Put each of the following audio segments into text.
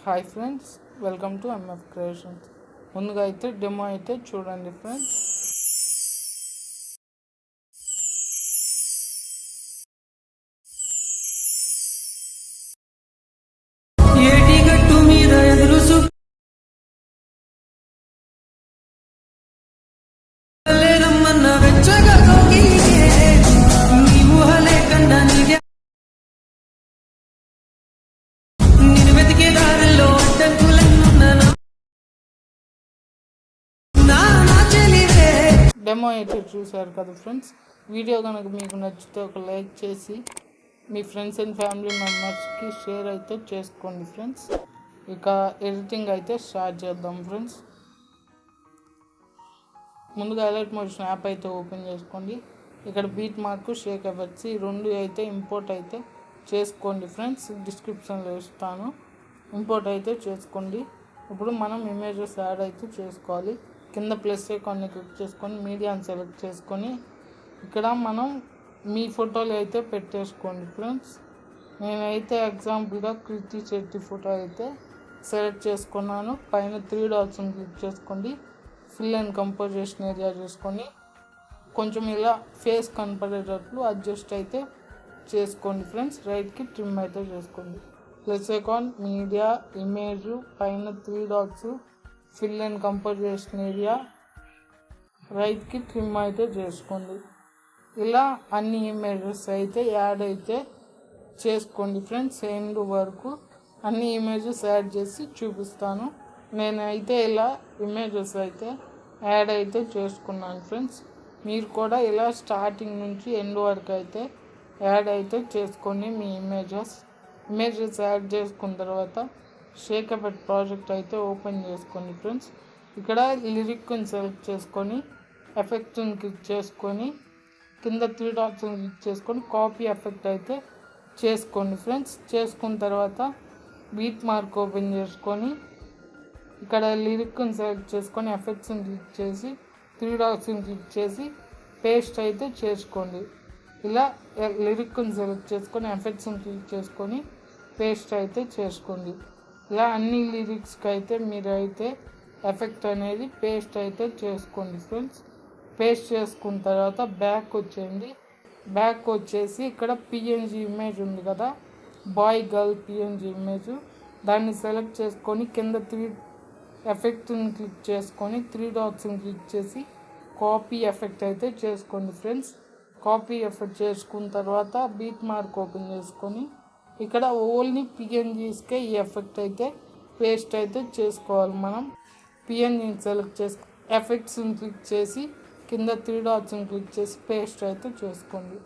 Hi friends, welcome to MF creations. ముందుగా అయితే demo అయితే చూడండి ఫ్రెండ్స్. డెమో అయితే చూశారు కదా ఫ్రెండ్స్. వీడియో కనుక మీకు నచ్చితే ఒక లైక్ చేసి మీ ఫ్రెండ్స్ అండ్ ఫ్యామిలీ మెంబర్స్కి షేర్ అయితే చేసుకోండి ఫ్రెండ్స్. ఇక ఎడిటింగ్ అయితే స్టార్ట్ చేద్దాం ఫ్రెండ్స్. ముందుగా అలర్ట్ మోషన్ యాప్ అయితే ఓపెన్ చేసుకోండి. ఇక్కడ బీట్ మార్క్, షేక్ ఎఫెక్ట్స్ ఈ రెండు అయితే ఇంపోర్ట్ అయితే చేసుకోండి ఫ్రెండ్స్. డిస్క్రిప్షన్లో ఇస్తాను, ఇంపోర్ట్ అయితే చేసుకోండి. ఇప్పుడు మనం ఇమేజెస్ యాడ్ అయితే చేసుకోవాలి. కింద ప్లస్ ఐకాన్ని క్లిక్ చేసుకొని మీడియాని సెలెక్ట్ చేసుకొని ఇక్కడ మనం మీ ఫోటోలు అయితే పెట్టేసుకోండి ఫ్రెండ్స్. నేనైతే ఎగ్జాంపుల్గా కృతి శెట్టి ఫోటో అయితే సెలెక్ట్ చేసుకున్నాను. పైన 3 డాట్స్ని క్లిక్ చేసుకోండి. ఫిల్ అండ్ కంపోజిషన్ ఏరియా చేసుకొని కొంచెం ఇలా ఫేస్ కనపడేటట్లు అడ్జస్ట్ అయితే చేసుకోండి ఫ్రెండ్స్. రైట్కి ట్రిమ్ అయితే చేసుకోండి. ప్లస్ ఐకాన్, మీడియా, ఇమేజ్, పైన 3 dots, fill and composition area, రైట్కి ట్రిమ్ అయితే చేసుకోండి. ఇలా అన్ని ఇమేజెస్ అయితే యాడ్ అయితే చేసుకోండి ఫ్రెండ్స్. ఎండ్ వరకు అన్ని ఇమేజెస్ యాడ్ చేసి చూపిస్తాను. నేనైతే ఇలా ఇమేజెస్ అయితే యాడ్ అయితే చేసుకున్నాను ఫ్రెండ్స్. మీరు కూడా ఇలా స్టార్టింగ్ నుంచి ఎండ్ వరకు అయితే యాడ్ అయితే చేసుకోండి. మీ ఇమేజెస్ యాడ్ చేసుకున్న తర్వాత షేక్ ఎఫెక్ట్ ప్రాజెక్ట్ అయితే ఓపెన్ చేసుకోండి ఫ్రెండ్స్. ఇక్కడ లిరిక్ని సెలెక్ట్ చేసుకొని ఎఫెక్ట్ని క్లిక్ చేసుకొని కింద 3 డాట్స్ని క్లిక్ చేసుకొని కాపీ ఎఫెక్ట్ అయితే చేసుకోండి ఫ్రెండ్స్. చేసుకున్న తర్వాత బీట్ మార్క్ ఓపెన్ చేసుకొని ఇక్కడ లిరిక్ని సెలెక్ట్ చేసుకొని ఎఫెక్ట్స్ని క్లిక్ చేసి 3 డాట్స్ని క్లిక్ చేసి పేస్ట్ అయితే చేసుకోండి. ఇలా లిరిక్ని సెలెక్ట్ చేసుకొని ఎఫెక్ట్స్ని క్లిక్ చేసుకొని పేస్ట్ అయితే చేసుకోండి. ఇలా అన్ని లిరిక్స్కి అయితే మీరు అయితే ఎఫెక్ట్ అనేది పేస్ట్ అయితే చేసుకోండి ఫ్రెండ్స్. పేస్ట్ చేసుకున్న తర్వాత బ్యాక్ వచ్చేయండి. బ్యాక్ వచ్చేసి ఇక్కడ పిఎన్జీ ఇమేజ్ ఉంది కదా, బాయ్ గర్ల్ పిఎన్జీ ఇమేజ్, దాన్ని సెలెక్ట్ చేసుకొని కింద 3 ఎఫెక్ట్ని క్లిక్ చేసుకొని 3 డాట్స్ని క్లిక్ చేసి కాపీ ఎఫెక్ట్ అయితే చేసుకోండి ఫ్రెండ్స్. కాపీ ఎఫెక్ట్ చేసుకున్న తర్వాత బీట్ మార్క్ ఓపెన్ చేసుకొని ఇక్కడ ఓన్లీ పిఎన్జీస్కే ఈ ఎఫెక్ట్ అయితే పేస్ట్ అయితే చేసుకోవాలి. మనం పిఎన్జీని సెలెక్ట్ చేసి ఎఫెక్ట్స్ని క్లిక్ చేసి కింద 3 డాట్స్ని క్లిక్ చేసి పేస్ట్ అయితే చేసుకోండి.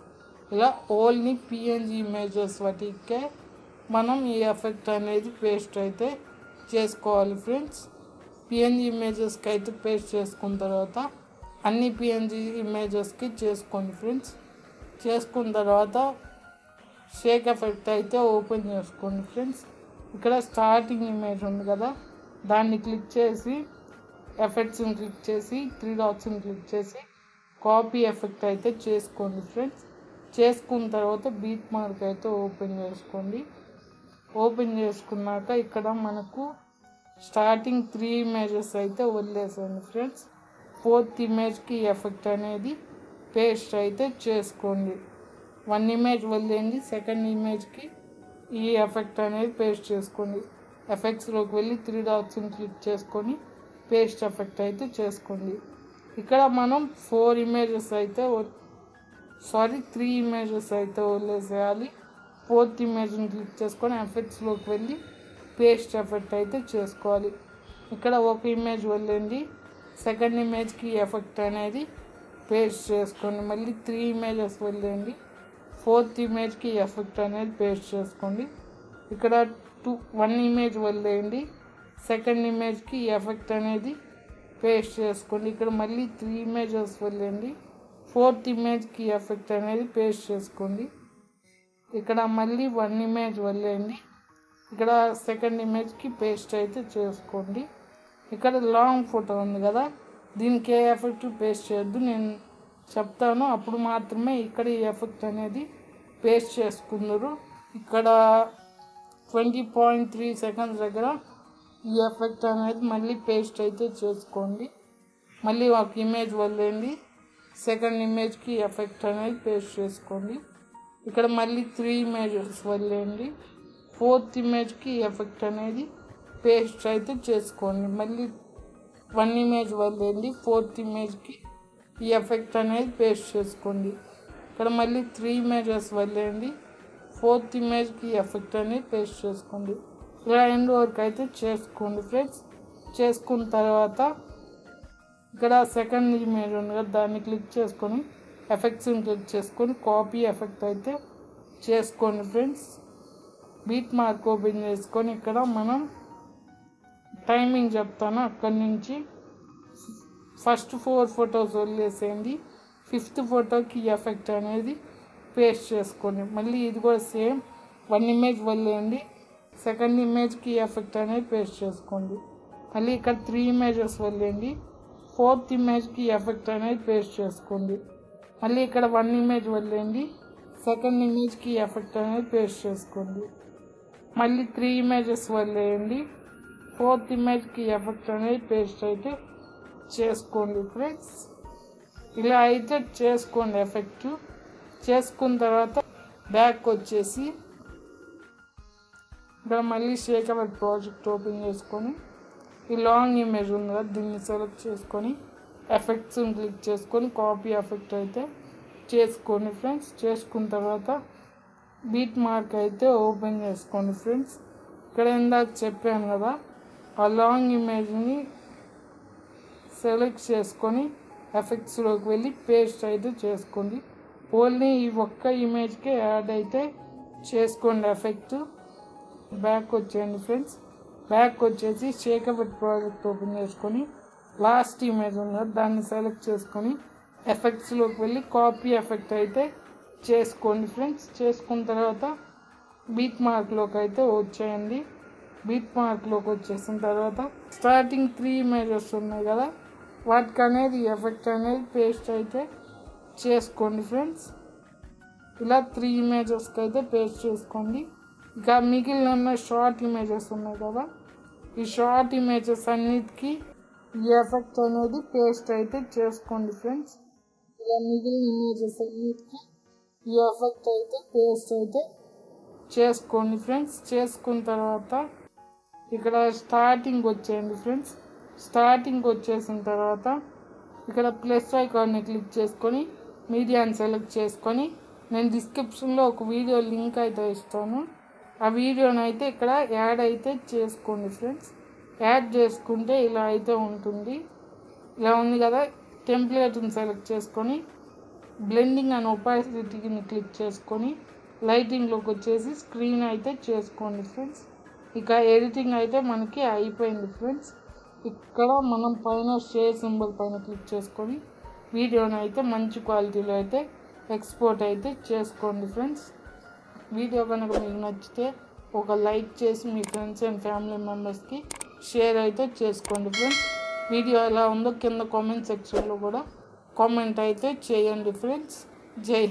ఇలా ఓన్లీ పిఎన్జీ ఇమేజెస్ వాటికే మనం ఈ ఎఫెక్ట్ అనేది పేస్ట్ అయితే చేసుకోవాలి ఫ్రెండ్స్. పిఎన్జీ ఇమేజెస్కి అయితే పేస్ట్ చేసుకున్న తర్వాత అన్ని పిఎన్జీ ఇమేజెస్కి చేసుకోండి ఫ్రెండ్స్. చేసుకున్న తర్వాత షేక్ ఎఫెక్ట్ అయితే ఓపెన్ చేసుకోండి ఫ్రెండ్స్. ఇక్కడ స్టార్టింగ్ ఇమేజ్ ఉంది కదా, దాన్ని క్లిక్ చేసి ఎఫెక్ట్స్ని క్లిక్ చేసి 3 డాట్స్ని క్లిక్ చేసి కాపీ ఎఫెక్ట్ అయితే చేసుకోండి ఫ్రెండ్స్. చేసుకున్న తర్వాత బీట్ మార్క్ అయితే ఓపెన్ చేసుకోండి. ఓపెన్ చేసుకున్నాక ఇక్కడ మనకు స్టార్టింగ్ 3 ఇమేజెస్ అయితే వదిలేసండి ఫ్రెండ్స్. 4th ఇమేజ్కి ఎఫెక్ట్ అనేది పేస్ట్ అయితే చేసుకోండి. 1 ఇమేజ్ వదిలేండి, 2nd ఇమేజ్కి ఈ ఎఫెక్ట్ అనేది పేస్ట్ చేసుకోండి. ఎఫెక్ట్స్లోకి వెళ్ళి 3 డాట్స్ని క్లిక్ చేసుకొని పేస్ట్ ఎఫెక్ట్ అయితే చేసుకోండి. ఇక్కడ మనం 3 ఇమేజెస్ అయితే వదిలేసేయాలి. 4th ఇమేజ్ని క్లిక్ చేసుకొని ఎఫెక్ట్స్లోకి వెళ్ళి పేస్ట్ ఎఫెక్ట్ అయితే చేసుకోవాలి. ఇక్కడ 1 ఇమేజ్ వదిలేండి, 2nd ఇమేజ్కి ఎఫెక్ట్ అనేది పేస్ట్ చేసుకోండి. మళ్ళీ 3 ఇమేజెస్ వదిలేండి, 4th ఇమేజ్కి ఎఫెక్ట్ అనేది పేస్ట్ చేసుకోండి. ఇక్కడ 1 ఇమేజ్ వదిలేయండి, 2nd ఇమేజ్కి ఎఫెక్ట్ అనేది పేస్ట్ చేసుకోండి. ఇక్కడ మళ్ళీ 3 ఇమేజెస్ వదిలేయండి, 4th ఇమేజ్కి ఎఫెక్ట్ అనేది పేస్ట్ చేసుకోండి. ఇక్కడ మళ్ళీ 1 ఇమేజ్ వదిలేయండి, ఇక్కడ 2nd ఇమేజ్కి పేస్ట్ అయితే చేసుకోండి. ఇక్కడ లాంగ్ ఫోటో ఉంది కదా, దీనికి ఏ ఎఫెక్ట్ పేస్ట్ చేయొద్దు, నేను చెప్తాను అప్పుడు మాత్రమే ఇక్కడ ఈ ఎఫెక్ట్ అనేది పేస్ట్ చేసుకుందరు. ఇక్కడ 20.3 సెకండ్స్ దగ్గర ఈ ఎఫెక్ట్ అనేది మళ్ళీ పేస్ట్ అయితే చేసుకోండి. మళ్ళీ ఒక ఇమేజ్ వదిలేండి, సెకండ్ ఇమేజ్కి ఎఫెక్ట్ అనేది పేస్ట్ చేసుకోండి. ఇక్కడ మళ్ళీ 3 ఇమేజెస్ వదిలేండి, ఫోర్త్ ఇమేజ్కి ఎఫెక్ట్ అనేది పేస్ట్ అయితే చేసుకోండి. మళ్ళీ 1 ఇమేజ్ వదిలేండి, ఫోర్త్ ఇమేజ్కి ఈ ఎఫెక్ట్ అనేది పేస్ట్ చేసుకోండి. ఇక్కడ మళ్ళీ 3 ఇమేజెస్ వదిలేండి, ఫోర్త్ ఇమేజ్కి ఎఫెక్ట్ అనేది పేస్ట్ చేసుకోండి. ఇలా ఎండ్ వరకు అయితే చేసుకోండి ఫ్రెండ్స్. చేసుకున్న తర్వాత ఇక్కడ సెకండ్ ఇమేజ్ ఉంది కదా, దాన్ని క్లిక్ చేసుకొని ఎఫెక్ట్స్ని క్లిక్ చేసుకొని కాపీ ఎఫెక్ట్ అయితే చేసుకోండి ఫ్రెండ్స్. బీట్ మార్క్ ఓపెన్ చేసుకొని ఇక్కడ మనం టైమింగ్ చెప్తాను, అక్కడి నుంచి ఫస్ట్ 4 ఫొటోస్ వదిలేసేయండి, 5th ఫోటోకి ఎఫెక్ట్ అనేది పేస్ట్ చేసుకోండి. మళ్ళీ ఇది కూడా సేమ్ 1 ఇమేజ్ వదిలేయండి, సెకండ్ ఇమేజ్కి ఎఫెక్ట్ అనేది పేస్ట్ చేసుకోండి. మళ్ళీ ఇక్కడ 3 ఇమేజెస్ వదిలేయండి, ఫోర్త్ ఇమేజ్కి ఎఫెక్ట్ అనేది పేస్ట్ చేసుకోండి. మళ్ళీ ఇక్కడ 1 ఇమేజ్ వదిలేయండి, సెకండ్ ఇమేజ్కి ఎఫెక్ట్ అనేది పేస్ట్ చేసుకోండి. మళ్ళీ 3 ఇమేజెస్ వదిలేయండి, ఫోర్త్ ఇమేజ్కి ఎఫెక్ట్ అనేది పేస్ట్ అయితే చేసుకోండి ఫ్రెండ్స్. ఇలా అయితే చేసుకోండి ఎఫెక్ట్. చేసుకున్న తర్వాత బ్యాక్ వచ్చేసి ఇక్కడ మళ్ళీ షేకర్ ప్రాజెక్ట్ ఓపెన్ చేసుకొని ఈ లాంగ్ ఇమేజ్ ఉంది కదా, దీన్ని సెలెక్ట్ చేసుకొని ఎఫెక్ట్స్ని క్లిక్ చేసుకొని కాపీ ఎఫెక్ట్ అయితే చేసుకోండి ఫ్రెండ్స్. చేసుకున్న తర్వాత బీట్ మార్క్ అయితే ఓపెన్ చేసుకోండి ఫ్రెండ్స్. ఇక్కడ ఇందాక చెప్పాను కదా, ఆ లాంగ్ ఇమేజ్ని సెలెక్ట్ చేసుకొని ఎఫెక్ట్స్లోకి వెళ్ళి పేస్ట్ అయితే చేసుకోండి. ఓన్లీ ఈ ఒక్క ఇమేజ్కే యాడ్ అయితే చేసుకోండి ఎఫెక్ట్. బ్యాక్ వచ్చేయండి ఫ్రెండ్స్. బ్యాక్ వచ్చేసి షేకర్ ప్రాజెక్ట్ ఓపెన్ చేసుకొని లాస్ట్ ఇమేజ్ ఉంది కదా, దాన్ని సెలెక్ట్ చేసుకొని ఎఫెక్ట్స్లోకి వెళ్ళి కాపీ ఎఫెక్ట్ అయితే చేసుకోండి ఫ్రెండ్స్. చేసుకున్న తర్వాత బీట్ మార్క్లోకి అయితే వచ్చేయండి. బీట్ మార్క్లోకి వచ్చేసిన తర్వాత స్టార్టింగ్ 3 ఇమేజెస్ ఉన్నాయి కదా, వాటికి అనేది ఎఫెక్ట్ అనేది పేస్ట్ అయితే చేసుకోండి ఫ్రెండ్స్. ఇలా 3 ఇమేజెస్కి అయితే పేస్ట్ చేసుకోండి. ఇక మిగిలిన షార్ట్ ఇమేజెస్ ఉన్నాయి కదా, ఈ షార్ట్ ఇమేజెస్ అన్నిటికీ ఈ ఎఫెక్ట్ అనేది పేస్ట్ అయితే చేసుకోండి ఫ్రెండ్స్. ఇలా మిగిలిన ఇమేజెస్ అన్నిటికీ ఈ ఎఫెక్ట్ అయితే పేస్ట్ అయితే చేసుకోండి ఫ్రెండ్స్. చేసుకున్న తర్వాత ఇక్కడ స్టార్టింగ్ వచ్చేయండి ఫ్రెండ్స్. స్టార్టింగ్ వచ్చేసిన తర్వాత ఇక్కడ ప్లస్ ఐకాన్ని క్లిక్ చేసుకొని మీడియాని సెలెక్ట్ చేసుకొని నేను డిస్క్రిప్షన్లో ఒక వీడియో లింక్ అయితే ఇస్తాను, ఆ వీడియోని అయితే ఇక్కడ యాడ్ అయితే చేసుకోండి ఫ్రెండ్స్. యాడ్ చేసుకుంటే ఇలా అయితే ఉంటుంది. ఇలా ఉంది కదా, టెంప్లెట్ని సెలెక్ట్ చేసుకొని బ్లెండింగ్ అండ్ ఒపాసిటీని క్లిక్ చేసుకొని లైటింగ్లోకి వచ్చేసి స్క్రీన్ అయితే చేసుకోండి ఫ్రెండ్స్. ఇక ఎడిటింగ్ అయితే మనకి అయిపోయింది ఫ్రెండ్స్. ఇక్కడ మనం పైన షేర్ సింబల్ పైన క్లిక్ చేసుకొని వీడియోని అయితే మంచి క్వాలిటీలో అయితే ఎక్స్పోర్ట్ అయితే చేసుకోండి ఫ్రెండ్స్. వీడియో కనుక మీకు నచ్చితే ఒక లైక్ చేసి మీ ఫ్రెండ్స్ అండ్ ఫ్యామిలీ మెంబర్స్కి షేర్ అయితే చేసుకోండి ఫ్రెండ్స్. వీడియో ఎలా ఉందో కింద కామెంట్ సెక్షన్లో కూడా కామెంట్ అయితే చేయండి ఫ్రెండ్స్. జై